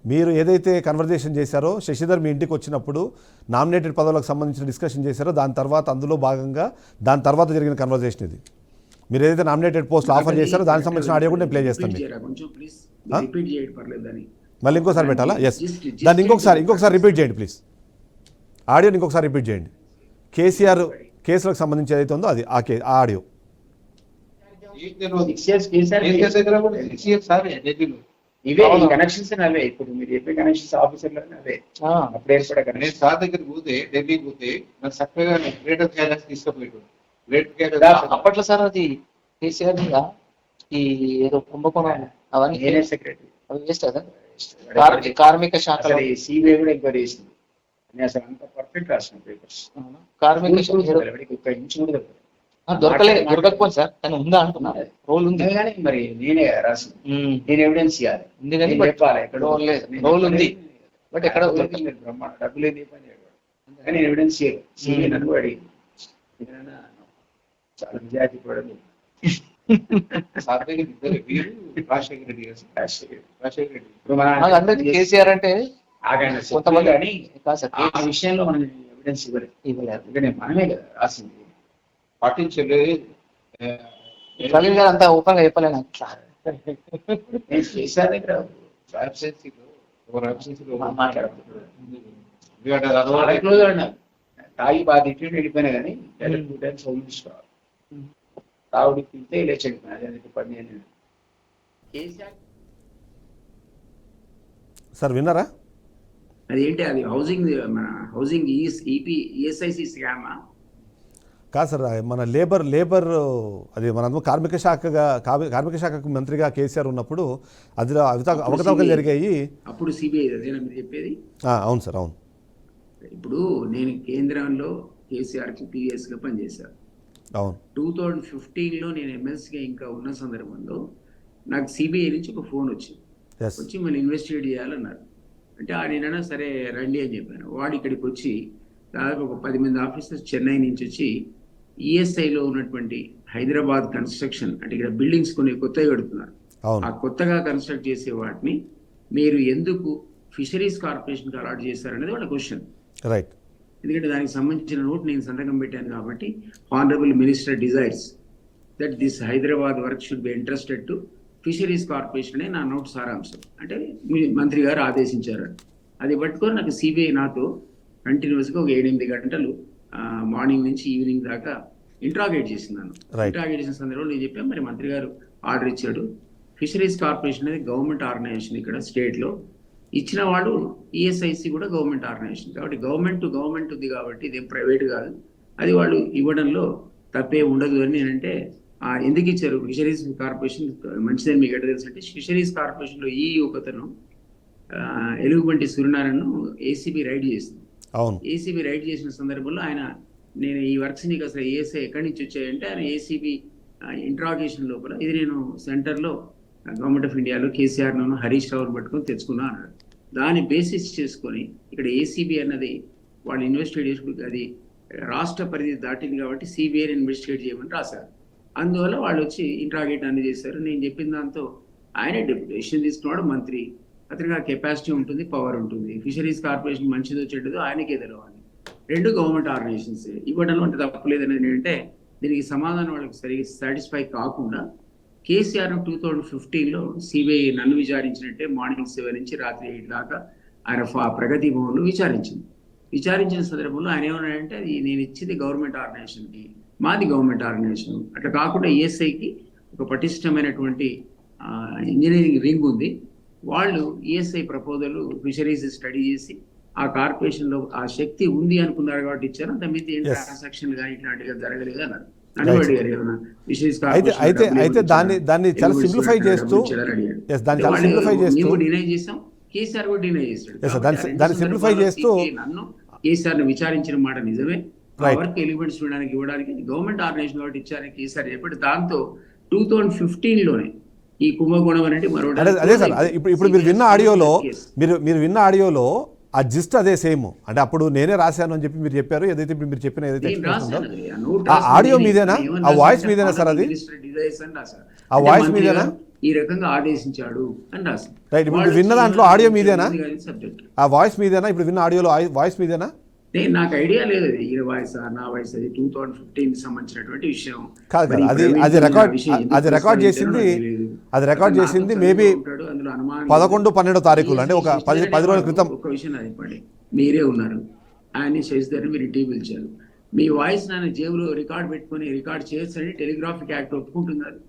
మీరు ఏదైతే కన్వర్జేషన్ చేశారో శశిధర్ మీ ఇంటికి వచ్చినప్పుడు నామినేటెడ్ పదవులకు సంబంధించిన డిస్కషన్ చేశారో దాని తర్వాత అందులో భాగంగా దాని తర్వాత జరిగిన కన్వర్జేషన్ ఇది. మీరు ఏదైతే నామినేటెడ్ పోస్ట్ ఆఫర్ చేశారో దానికి సంబంధించిన ఆడియో కూడా నేను ప్లే చేస్తాను. మళ్ళీ ఇంకోసారి పెట్టాలా? ఎస్, దాన్ని ఇంకొకసారి రిపీట్ చేయండి ప్లీజ్. ఆడియోని ఇంకొకసారి రిపీట్ చేయండి. కేసీఆర్ కేసులకు సంబంధించి ఏదైతే ఉందో అది ఆ ఆడియో. ఇవే కనెక్షన్స్ అవే. ఇప్పుడు మీరు చెప్పే కనెక్షన్స్ ఆఫీసర్లు అవే అప్పుడు ఏర్పడే నేను కనెక్షన్. సార్ దగ్గరికి పోతే ఢిల్లీకి పోతే నాకు చక్కగా గ్రేటర్ క్యారెక్స్ తీసుకుపోయాడు. అప్పట్లో సార్ అది కేసీఆర్ మీద ఈ ఏదో కుంభకోణం అవన్నీ నేనే సెక్రటరీ. అవి వేస్ట్ కదా కార్మిక శాఖలో. సిబిఐ కూడా ఎంక్వైరీ చేసింది. నేను అసలు అంత పర్ఫెక్ట్ రాసిన పేపర్స్. కార్మిక ఒక ఇంచు కూడా దొరకకపోయింది సార్. కానీ ఉందా అంటున్నా రోల్ ఉంది కానీ మరి నేనే రాసింది. నేను ఎవిడెన్స్ ఇవ్వాలి. ఉంది కానీ చెప్పాలి ఎక్కడ రోల్ ఉంది బట్ ఎక్కడ బ్రహ్మాండ డబ్బులు ఏంది పని కానీ నేను ఎవిడెన్స్ ఇవ్వాలి. సిబిఐ నన్ను కూడా అడిగింది. చాలా నిజాయితీ పడదు. సార్ దగ్గర ఇద్దరు వీరు రాజశేఖర రెడ్డి గారు. రాజశేఖర రెడ్డి ఇప్పుడు మన అందరికి కేసీఆర్ అంటే ఆగండి కొంతమంది కానీ ఆ విషయంలో మనం ఎవిడెన్స్ ఇవ్వలేదు. ఎందుకంటే మనమే కదా రాసింది. పాటించలేదు. ప్రవీణ్ గారు అంతా ఓపెన్ గా చెప్పలేను. నేను చేసా దగ్గర తాగి బాగా తిట్టి వెళ్ళిపోయినా కానీ 2 times హోమ్ మినిస్టర్ తాగుడి తింటే లేచండి అదే పని. సార్ విన్నారా? అదేంటి అది హౌసింగ్ మన హౌసింగ్ ఈఎస్ఐసి స్కామా కాదు సార్, మన లేబర్ అది మన కార్మిక శాఖకు మంత్రిగా కేసీఆర్ ఉన్నప్పుడు అది అవకతవకలు జరిగాయి. అప్పుడు సిబిఐ అదేనా మీరు చెప్పేది? అవును సార్, అవును. ఇప్పుడు నేను కేంద్రంలో కేసీఆర్కి పిఎస్గా పనిచేశాను. అవును. 2015లో నేను ఎమ్మెల్సీగా ఇంకా ఉన్న సందర్భంలో నాకు సిబిఐ నుంచి ఒక ఫోన్ వచ్చింది. ఎస్ వచ్చి మళ్ళీ ఇన్వెస్టిగేట్ చేయాలన్నారు. అంటే నేనైనా సరే రండి అని చెప్పాను. వాడు ఇక్కడికి వచ్చి దాదాపు ఒక 10 మంది ఆఫీసర్స్ చెన్నై నుంచి వచ్చి ఈఎస్ఐలో ఉన్నటువంటి హైదరాబాద్ కన్స్ట్రక్షన్, అంటే ఇక్కడ బిల్డింగ్స్ కొన్ని కొత్తగా కడుతున్నారు, ఆ కొత్తగా కన్స్ట్రక్ట్ చేసే వాటిని మీరు ఎందుకు ఫిషరీస్ కార్పొరేషన్కి అలాట్ చేశారనేది వాళ్ళ క్వశ్చన్. రైట్. ఎందుకంటే దానికి సంబంధించిన నోట్ నేను సంతకం పెట్టాను కాబట్టి honourable minister desires that this Hyderabad work should be interested to fisheries corporation అనే నా నోట్ సారాంశం. అంటే మంత్రి గారు ఆదేశించారు. అది పట్టుకొని నాకు సిబిఐ నాతో కంటిన్యూస్గా ఒక 7-8 గంటలు మార్నింగ్ నుంచి ఈవినింగ్ దాకా ఇంట్రాగేట్ చేసిందాను. ఇంట్రాగేట్ చేసిన సందర్భంలో నేను చెప్పాను, మరి మంత్రి గారు ఆర్డర్ ఇచ్చాడు. ఫిషరీస్ కార్పొరేషన్ అనేది గవర్నమెంట్ ఆర్గనైజేషన్ ఇక్కడ స్టేట్లో, ఇచ్చిన వాళ్ళు ఈఎస్ఐసి కూడా గవర్నమెంట్ ఆర్గనైజేషన్, కాబట్టి గవర్నమెంట్ టు గవర్నమెంట్ ఉంది కాబట్టి ఇదేం ప్రైవేట్ కాదు, అది వాళ్ళు ఇవ్వడంలో తప్పే ఉండదు అని నేనంటే ఎందుకు ఇచ్చారు ఫిషరీస్ కార్పొరేషన్ మంచిదని మీకు ఎట్లా తెలుసు అంటే, ఫిషరీస్ కార్పొరేషన్లో ఈ ఒకతను ఎలుగుబంటి సూర్యనారాయణను ఏసీబీ రైడ్ చేసింది. ఏసీబీ రైడ్ చేసిన సందర్భంలో ఆయన నేను ఈ వర్క్స్ నీకు అసలు ఏఎస్ఐ ఎక్కడి నుంచి వచ్చాయంటే ఆయన ఏసీబీ ఇంట్రాగేషన్ లోపల ఇది నేను సెంటర్లో గవర్నమెంట్ ఆఫ్ ఇండియాలో కేసీఆర్ను హరీష్ రావును పట్టుకొని తెచ్చుకున్నా అన్నాడు. దాన్ని బేసిస్ చేసుకొని ఇక్కడ ఏసీబీ అన్నది వాళ్ళు ఇన్వెస్టిగేట్ చేసుకుని అది రాష్ట్ర పరిధి దాటింది కాబట్టి సిబిఐని ఇన్వెస్టిగేట్ చేయమని రాశారు. అందువల్ల వాళ్ళు వచ్చి ఇంట్రాగేట్ అన్ని చేశారు. నేను చెప్పిన దాంతో ఆయనే డెప్యుటేషన్ తీసుకున్నాడు మంత్రి, అతనికి ఆ కెపాసిటీ ఉంటుంది, పవర్ ఉంటుంది. ఫిషరీస్ కార్పొరేషన్ మంచిదో చెడ్డదో ఆయనకే తెలవాలి. 2 గవర్నమెంట్ ఆర్గనైజేషన్స్ ఇవ్వడంలో అంటే తప్పలేదనేది ఏంటంటే దీనికి సమాధానం వాళ్ళకి సరిగ్గా సాటిస్ఫై కాకుండా కేసీఆర్ 2015లో సిబిఐ నన్ను విచారించినట్టే మార్నింగ్ 7 నుంచి రాత్రి 8 దాకా ఆయన ప్రగతి భవన్లో విచారించిన సందర్భంలో ఆయన ఏమన్నాడంటే అది నేను ఇచ్చింది గవర్నమెంట్ ఆర్గనైజేషన్కి, మాది గవర్నమెంట్ ఆర్గనైజేషన్, అట్లా కాకుండా ఈఎస్ఐకి ఒక పటిష్టమైనటువంటి ఇంజనీరింగ్ వింగ్ ఉంది, వాళ్ళు ఈఎస్ఐ ప్రపోజల్ ఫిషరీస్ స్టడీ చేసి ఆ కార్పొరేషన్ లో ఆ శక్తి ఉంది అనుకున్నారు కాబట్టి ఇచ్చారు, అంత మీద ఏం ట్రాన్సాక్షన్ కానీ ఇట్లాంటిగా జరగలేదు అన్నారు. అయితే దాన్ని చాలా సింప్లిఫై చేస్తూ డినై చేసాం, కేసీఆర్ కూడా డినై చేస్తాడు. దాన్ని సింప్లిఫై చేస్తూ నన్ను కేసీఆర్ ను విచారించిన మాట నిజమే, వర్క్ ఎలిమెంట్స్ ఇవ్వడానికి గవర్నమెంట్ ఆర్గనైజేషన్ కాబట్టి ఇచ్చారని కేసీఆర్ చెప్పాడు. దాంతో 2015లోనే ఈ కుంభకోణం అనేది మరో అదే సార్ ఇప్పుడు మీరు విన్న ఆడియోలో ఆ జిస్ట్ అదే సేమ్. అంటే అప్పుడు నేనే రాశాను అని చెప్పి మీరు చెప్పారు, ఏదైతే ఇప్పుడు మీరు చెప్పిన ఏదైతే ఆ ఆడియో మీదేనా, ఆ వాయిస్ మీదేనా సార్? అది ఆ వాయిస్ మీదేనా? ఈ రకంగా ఆదేశించాడు అని రాశారు. రైట్. ఇప్పుడు విన్న దాంట్లో ఆడియో మీదేనా, ఆ వాయిస్ మీదేనా? ఇప్పుడు విన్న ఆడియోలో వాయిస్ మీదేనా? నాకు ఐడియా లేదు అది ఈ వాయిస్ నా వాయిస్, అది 2015 సంబంధించినటువంటి విషయం కాదు. అది రికార్డ్ చేసింది మేబీ 11-12 తారీఖులు, అంటే ఒక 10 రోజుల క్రితం. ఒక విషయం చెప్పండి, మీరే ఉన్నారు, ఆయన్ని శశిధర్ని మీరు ఇంటికి పిలిచారు, మీ వాయిస్ నాన్న జేబులో రికార్డ్ పెట్టుకుని రికార్డ్ చేయొచ్చని టెలిగ్రాఫిక్ యాక్ట్ ఒప్పుకుంటున్నారు.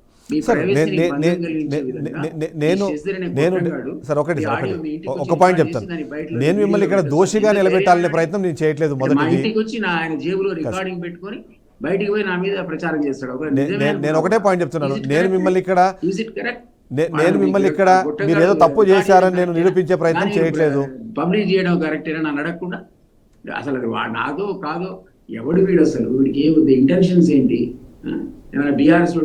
ఒక పాయింట్ చెప్తాను, నేను మిమ్మల్ని ఇక్కడ దోషిగా నిలబెట్టాలనే ప్రయత్నం నేను చేయట్లేదు. మొదటిది ఆయన జేబులో రికార్డింగ్ పెట్టుకొని బయటికి పోయి నా మీద ప్రచారం చేస్తాడు. నేను ఒకటే పాయింట్ చెప్తున్నాను, నేను మిమ్మల్ని ఇక్కడ మీరు ఏదో తప్పు చేశారని నేను నిరూపించే ప్రయత్నం చేయట్లేదు. పబ్లిష్ చేయడం కరెక్టేనా నన్ను అడగకుండా, అసలు అది నాదో కాదో ఎవడు వీడు, అసలు వీడికి ఏముంది, ఇంటెన్షన్స్ ఏంటి, ఏమైనా బీఆర్ఎస్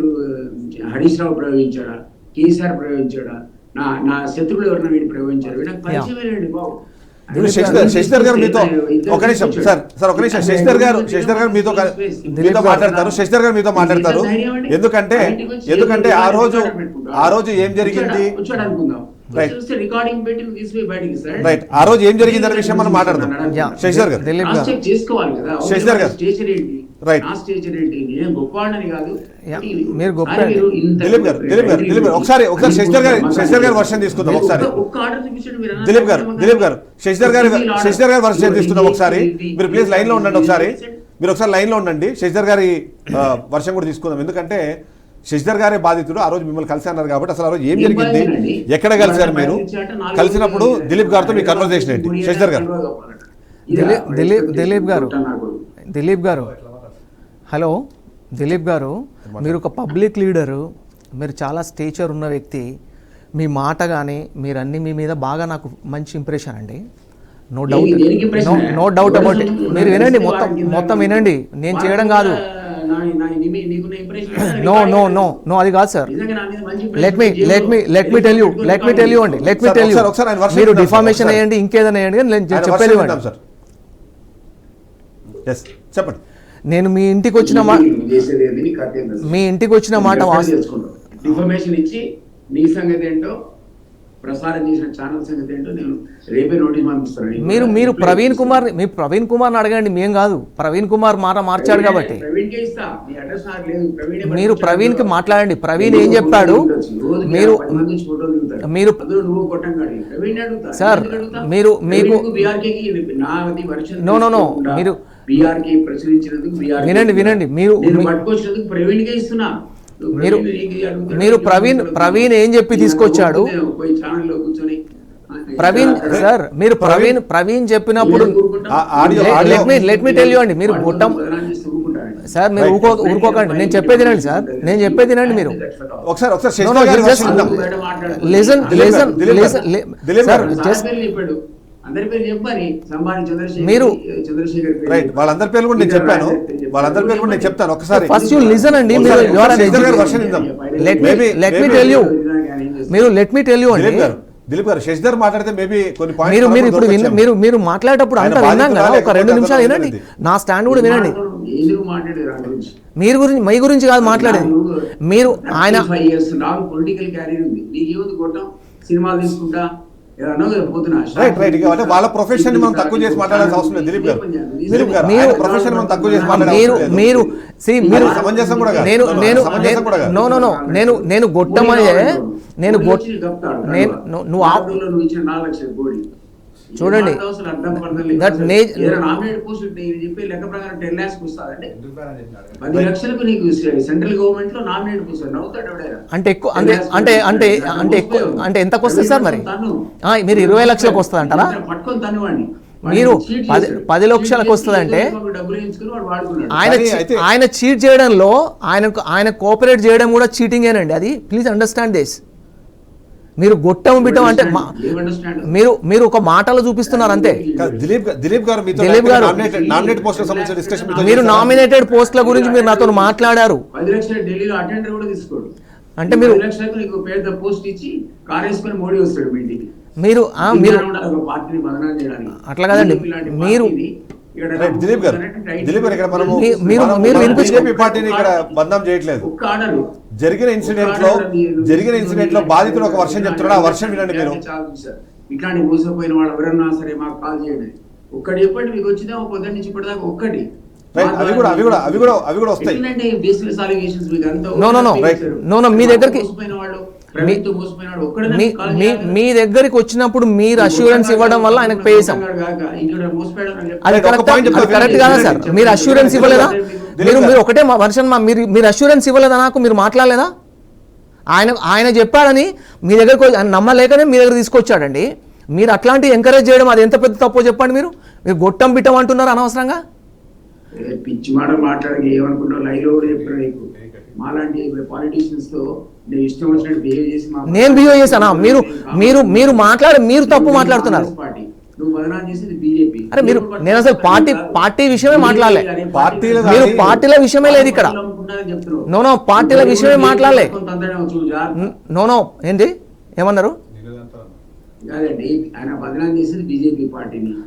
హరీష్ రావు ప్రయోగించాడా, కేసీఆర్ ప్రయోగించాడా, నా శత్రువులు ఎవరైనా వీడిని ప్రయోగించారు, వీళ్ళకి పరిచయం బాబు. శశిధర్ గారు మీతో ఒక నిమిషం సార్, ఒక నిమిషం. శశిధర్ గారు మీతో మాట్లాడతారు. ఎందుకంటే ఆ రోజు ఏం జరిగింది, రైట్, ఆ రోజు ఏం జరిగింది అనే విషయం మనం మాట్లాడదాం. శశిధర్ గారు రైట్, మీరు గొప్ప దిలీప్ గారు ఒకసారి శశిధర్ గారి వర్షన్ తీసుకుందాం ఒకసారి. దిలీప్ గారు శశిధర్ గారి వర్షన్ తీసుకుందాం ఒకసారి. మీరు ప్లీజ్ లైన్ లో ఉండండి ఒకసారి. శశిధర్ గారి వర్షం కూడా తీసుకుందాం. ఎందుకంటే శశిధర్ గారే బాధితుడు. ఆ రోజు మిమ్మల్ని కలిసి అన్నారు కాబట్టి అసలు ఆ రోజు ఏం జరిగింది, ఎక్కడ కలిసారు మీరు, కలిసినప్పుడు దిలీప్ గారితో మీ కన్వర్సేషన్ ఏంటి? శశిధర్ గారు దిలీప్ గారు హలో. దిలీప్ గారు, మీరు ఒక పబ్లిక్ లీడరు, మీరు చాలా స్టేచర్ ఉన్న వ్యక్తి, మీ మాట కానీ మీరన్నీ మీ మీద బాగా నాకు మంచి ఇంప్రెషన్ అండి. No doubt about it. మీరు వినండి, మొత్తం వినండి, నేను చేయడం కాదు. నీకున్న impression no no no no అది కాదు సార్. నిజంగా నా మీద మంచి లెట్ మీ టెల్ యూ అండి. ఒకసారి ఆయన వర్షన్ మీరు విందాం డిఫామేషన్ సార్. వేయండి, ఇంకేదైనా వేయండి, కానీ నేను ఆయన చెప్పేది వర్షన్ ఇవ్వండి. విందాం సార్. ఎస్ చెప్పండి. నేను మీ ఇంటికి వచ్చిన మీ ఇంటికి వచ్చిన మాట ఇన్ఫర్మేషన్ ఇచ్చి నీ సంగతి ఏంటో, ప్రసారం చేసిన ఛానల్ సంగతి ఏంటో నేను రేపే నోటీస్ పంపిస్తాను. మీరు ప్రవీణ్ కుమార్ని అడగండి, మేం కాదు. ప్రవీణ్ కుమార్ మాట మార్చాడు కాబట్టి మీరు ప్రవీణ్కి మాట్లాడండి. ప్రవీణ్ ఏం చెప్పాడు? మీరు సార్ మీరు మీకు నో మీరు వినండి మీరు ప్రవీణ్ ఏం చెప్పి తీసుకొచ్చాడు? ప్రవీణ్ చెప్పినప్పుడు లెట్ మీ టెల్ యూ అండి. మీరు బొట్టం సార్, మీరు ఊరుకోకండి. నేను చెప్పేది వినండి సార్, మీరు ఒకసారి శశిధర్ గారి వర్షన్ విందాం. సార్ జస్ట్ అందరి పేరు చెప్పని సంబాని మీరు రైట్, వాళ్ళందరి పేర్లు కూడా నేను చెప్పాను, వాళ్ళందరి పేర్లు కూడా నేను చెప్తాను. ఒకసారి ఫస్ట్ యూ లిసన్ అండి. శశిధర్ గారి వర్షన్ విందాం. లెట్ మీ టెల్ యూ అండి. దిలీప్ గారు శశిధర్ మాట్లాడితే మేబీ కొన్ని మీరు ఇప్పుడు మీరు మాట్లాడేటప్పుడు అంతా విన్నాం కదా, ఒక 2 నిమిషాలు వినండి. నా స్టాండ్ కూడా వినండి. మీ గురించి కాదు మాట్లాడేది. మీరు ఆయన పొలిటికల్ క్యారియర్ ఉంది, నీకేముంది కొట్టం, సినిమాలు తీసుకుంటా వాళ్ళ ప్రొఫెషన్ మనం తక్కువ చేసి మాట్లాడాల్సిన అవసరం లేదు. దిలీప్ గారు ప్రొఫెషన్ మనం తక్కువ చేసి మీరు సమంజసం కూడా నేను గొట్టమయ్యే చూడండి దట్ సెంట్రల్ గవర్నమెంట్ లో నామినేట్ పోస్ట్ అంటే ఎక్కువ అంటే ఎంతకు వస్తుంది సార్? మరి మీరు 20 లక్షలకు వస్తుంది అంటారా? మీరు 10 లక్షలకు వస్తుందంటే ఆయన చీట్ చేయడంలో ఆయన కోఆపరేట్ చేయడం కూడా చీటింగేనండి. అది ప్లీజ్ అండర్స్టాండ్ దిస్. మీరు గొట్టం బిట్టం అంటే మీరు ఒక మాటలో చూపిస్తున్నారు అంతే. దిలీప్ గారు మీరు నామినేటెడ్ పోస్టుల గురించి మీరు నాతో మాట్లాడారు అంటే మీరు అట్లా కదండి. మీరు దిలీప్ గారు ఇక్కడ మనము బీజేపీ పార్టీని ఇక్కడ బంధం చేయట్లేదు. జరిగిన ఇన్సిడెంట్ లో బాధితులు ఒక వర్షం చెప్తున్నాడు, ఆ వర్షం వినండి మీరు. ఇట్లాంటి మోసపోయిన వాళ్ళు ఎవరన్నా సరే మాకు కాల్ చేయండి. ఒక్కటి చెప్పండి, మీకు వచ్చిందా పొద్దున్న నుంచి ఇప్పటిదాకా ఒక్కటి. అవి కూడా వస్తాయి. మీ దగ్గరికి వచ్చినప్పుడు మీరు అష్యూరెన్స్ ఇవ్వడం వల్ల ఆయనకు పే చేసాం. అది కరెక్ట్ కాదా సార్? మీరు అష్యూరెన్స్ ఇవ్వలేదా? మీరు ఒకటే వర్షన్ మీరు అష్యూరెన్స్ ఇవ్వలేదా? నాకు మీరు మాట్లాడలేదా? ఆయన చెప్పాడని మీ దగ్గరకు నమ్మలేకనే మీ దగ్గర తీసుకొచ్చాడండి. మీరు అట్లాంటి ఎంకరేజ్ చేయడం అది ఎంత పెద్ద తప్పో చెప్పండి. మీరు గొట్టం బిట్టం అంటున్నారు అనవసరంగా. పిచ్చి మాట మాట్లాడక ఏమనుకుంటావు? లైవ్ లో కూడా చెప్పారు నీకు. మాలాంటి పాలిటిషియన్స్ తో నేను ఇష్టం వచ్చినట్టు బిహేవ్ చేసి నేను బిహేవ్ చేశానా? మీరు మీరు తప్పు మాట్లాడుతున్నారు. నువ్వు బదనాం చేసేది బీజేపీ. అరే నేను అసలు పార్టీ విషయమే మాట్లాడలే. మీరు పార్టీల విషయమే లేదు ఇక్కడ. నో పార్టీల విషయమే మాట్లాడలే. నో ఏంటి ఏమన్నారు?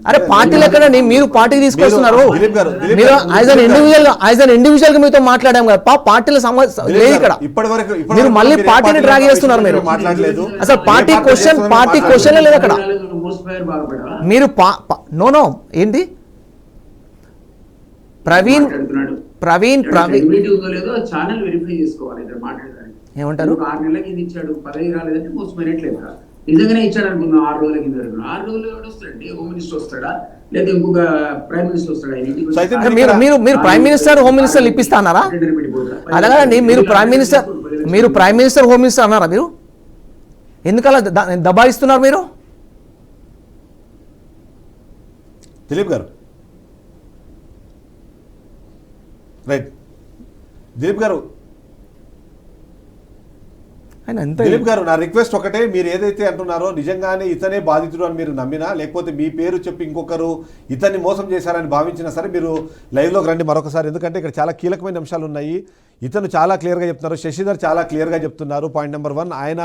అరే పార్టీలు ఎక్కడండి? మీరు పార్టీకి తీసుకొస్తున్నారు. మీరు యాజ్ అన్ ఇండివిజువల్ గా మీతో మాట్లాడాం కదా, పార్టీల లేదు ఇక్కడ. మీరు మళ్ళీ పార్టీని డ్రాగ్ చేస్తున్నారు. మీరు అసలు పార్టీ క్వశ్చన్ లేదు అక్కడ. మీరు నో ఏంటి ప్రవీణ్ ఏమంటారు? 6 నెలల కింద ఇచ్చాడు, 10 రాలేదంటే మోసపోయినట్లేదు. నిజంగానే ఇచ్చాడు అనుకుందాం. 6 రోజుల కింద 6 రోజులు ఎవడు వస్తాడండి? హోమ్ మినిస్టర్ వస్తాడా, లేదా ఇంకొక ప్రైమ్ మినిస్టర్ వస్తాడా? మీరు ప్రైమ్ మినిస్టర్ హోమ్ మినిస్టర్ ఇప్పిస్తా అన్నారా? అలాగండి, మీరు ప్రైమ్ మినిస్టర్ హోమ్ మినిస్టర్ అన్నారా? మీరు ఎందుకలా దబాయిస్తున్నారు మీరు? దిలీప్ గారు రైట్. దిలీప్ గారు ఆయన ఎంత దిలీప్ గారు, నా రిక్వెస్ట్ ఒకటే, మీరు ఏదైతే అంటున్నారో నిజంగానే ఇతనే బాధితుడు అని మీరు నమ్మినా, లేకపోతే మీ పేరు చెప్పి ఇంకొకరు ఇతన్ని మోసం చేశారని భావించినా సరే మీరు లైవ్లోకి రండి మరొకసారి. ఎందుకంటే ఇక్కడ చాలా కీలకమైన అంశాలు ఉన్నాయి. ఇతను చాలా క్లియర్గా చెప్తున్నారు, శశిధర్ చాలా క్లియర్గా చెప్తున్నారు. పాయింట్ నెంబర్ 1, ఆయన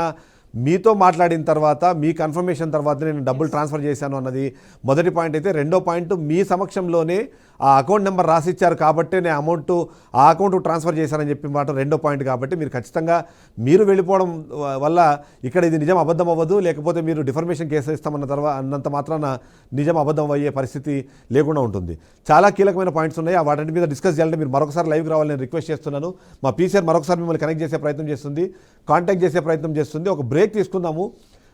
మీతో మాట్లాడిన తర్వాత మీ కన్ఫర్మేషన్ తర్వాత నేను డబ్బులు ట్రాన్స్ఫర్ చేశాను అన్నది మొదటి పాయింట్ అయితే, రెండో పాయింట్ మీ సమక్షంలోనే ఆ అకౌంట్ నెంబర్ రాసిచ్చారు కాబట్టి నేను అమౌంట్ ఆ అకౌంట్ ట్రాన్స్ఫర్ చేశానని చెప్పి మాట రెండో పాయింట్. కాబట్టి మీరు ఖచ్చితంగా మీరు వెళ్ళిపోవడం వల్ల ఇక్కడ ఇది నిజం అబద్ధం అవ్వదు, లేకపోతే మీరు డిఫర్మేషన్ కేసు ఇస్తామన్న తర్వాత అన్నంత మాత్రాన నిజం అబద్ధం అయ్యే పరిస్థితి లేకుండా ఉంటుంది. చాలా కీలకమైన పాయింట్స్ ఉన్నాయి, వాటి మీద డిస్కస్ చేయాలంటే మీరు మరొకసారి లైవ్కి రావాలని నేను రిక్వెస్ట్ చేస్తున్నాను. మా పీసీఆర్ మరొకసారి మిమ్మల్ని కనెక్ట్ చేసే ప్రయత్నం చేస్తుంది, కాంటాక్ట్ చేసే ప్రయత్నం చేస్తుంది. ఒక బ్రేక్ తీసుకుందాము.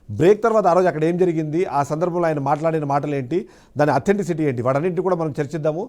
బ్రేక్ తర్వాత ఆ రోజు అక్కడ ఏం జరిగింది, ఆ సందర్భంలో ఆయన మాట్లాడిన మాటలు ఏంటి, దాని అథెంటిసిటీ ఏంటి, వాటన్నింటినీ కూడా మనం చర్చిద్దాము.